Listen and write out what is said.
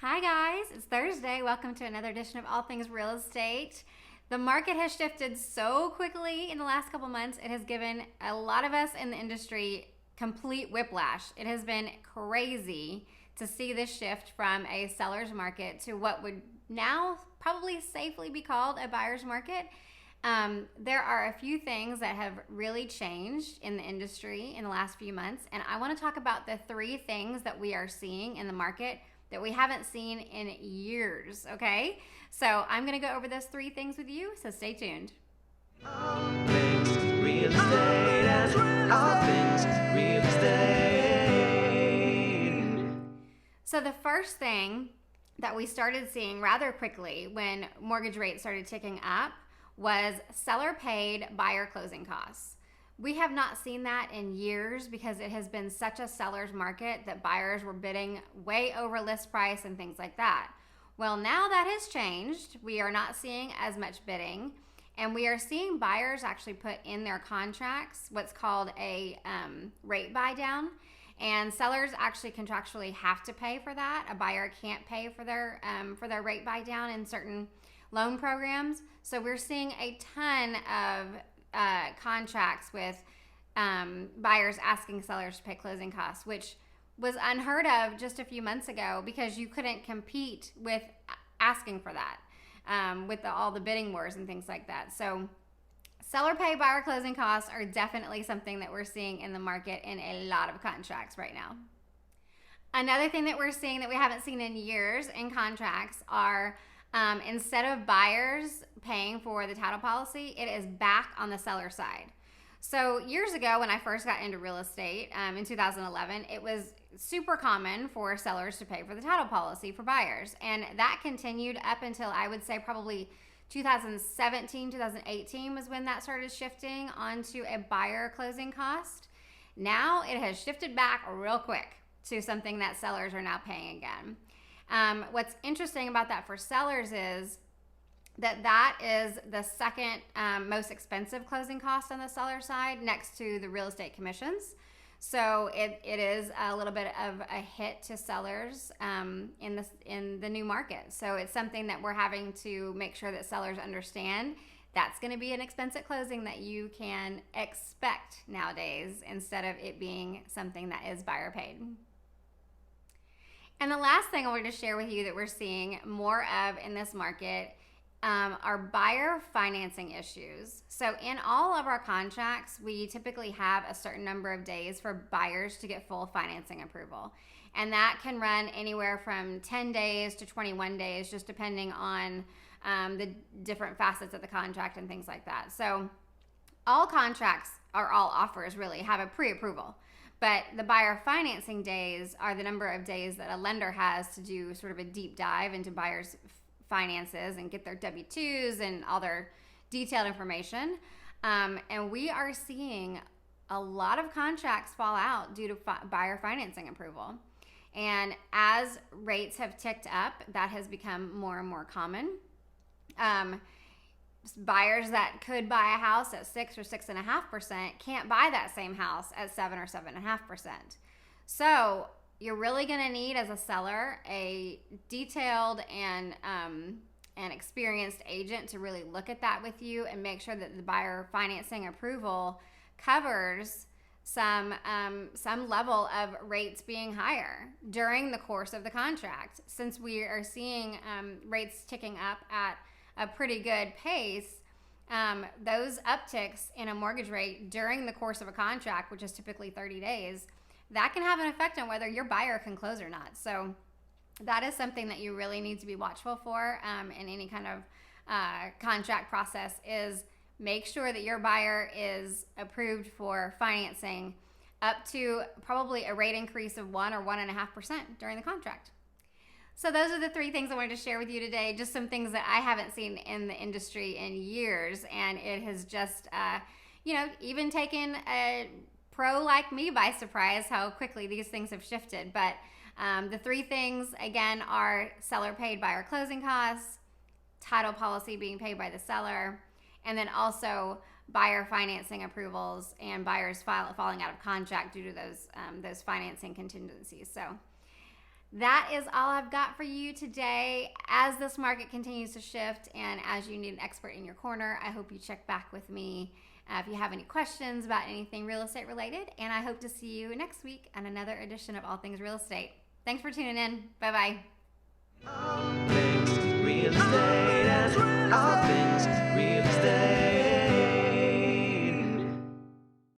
Hi guys, it's Thursday. Welcome to another edition of All Things Real Estate. The market has shifted so quickly in the last couple months. It has given a lot of us in the industry complete whiplash. It has been crazy to see this shift from a seller's market to what would now probably safely be called a buyer's market. There are a few things that have really changed in the industry in the last few months, and I want to talk about the three things that we are seeing in the market that we haven't seen in years, okay? So I'm gonna go over those three things with you, so stay tuned. All things real estate, all things real estate. So the first thing that we started seeing rather quickly when mortgage rates started ticking up was seller paid buyer closing costs. We have not seen that in years because it has been such a seller's market that buyers were bidding way over list price and things like that. Well, now that has changed. We are not seeing as much bidding, and we are seeing buyers actually put in their contracts what's called a rate buy down. And sellers actually contractually have to pay for that. A buyer can't pay for their rate buy down in certain loan programs. So we're seeing a ton of contracts with buyers asking sellers to pay closing costs, which was unheard of just a few months ago because you couldn't compete with asking for that with all the bidding wars and things like that. So seller pay buyer closing costs are definitely something that we're seeing in the market in a lot of contracts right now. Another thing that we're seeing that we haven't seen in years in contracts are instead of buyers paying for the title policy, it is back on the seller side. So years ago when I first got into real estate in 2011, it was super common for sellers to pay for the title policy for buyers. And that continued up until I would say probably 2017, 2018 was when that started shifting onto a buyer closing cost. Now it has shifted back real quick to something that sellers are now paying again. What's interesting about that for sellers is that is the second most expensive closing cost on the seller side next to the real estate commissions. So it is a little bit of a hit to sellers in the new market. So it's something that we're having to make sure that sellers understand. That's going to be an expense at closing that you can expect nowadays instead of it being something that is buyer paid. And the last thing I wanted to share with you that we're seeing more of in this market are buyer financing issues. So in all of our contracts, we typically have a certain number of days for buyers to get full financing approval. And that can run anywhere from 10 days to 21 days, just depending on the different facets of the contract and things like that. So all contracts, or all offers really, have a pre-approval. But the buyer financing days are the number of days that a lender has to do sort of a deep dive into buyers' finances and get their W-2s and all their detailed information. And we are seeing a lot of contracts fall out due to buyer financing approval. And as rates have ticked up, that has become more and more common. Buyers that could buy a house at 6 or 6.5% can't buy that same house at 7 or 7.5%. So you're really going to need, as a seller, a detailed and experienced agent to really look at that with you and make sure that the buyer financing approval covers some level of rates being higher during the course of the contract. Since we are seeing rates ticking up at a pretty good pace, those upticks in a mortgage rate during the course of a contract, which is typically 30 days, that can have an effect on whether your buyer can close or not. So that is something that you really need to be watchful for in any kind of contract process, is make sure that your buyer is approved for financing up to probably a rate increase of 1 or 1.5% during the contract. So those are the three things I wanted to share with you today. Just some things that I haven't seen in the industry in years, and it has just, even taken a pro like me by surprise how quickly these things have shifted. But the three things, again, are seller paid buyer closing costs, title policy being paid by the seller, and then also buyer financing approvals and buyers falling out of contract due to those financing contingencies. So That is all I've got for you today. As this market continues to shift and as you need an expert in your corner, I hope you check back with me if you have any questions about anything real estate related. And I hope to see you next week on another edition of All Things Real Estate. Thanks for tuning in. Bye-bye. All things real estate.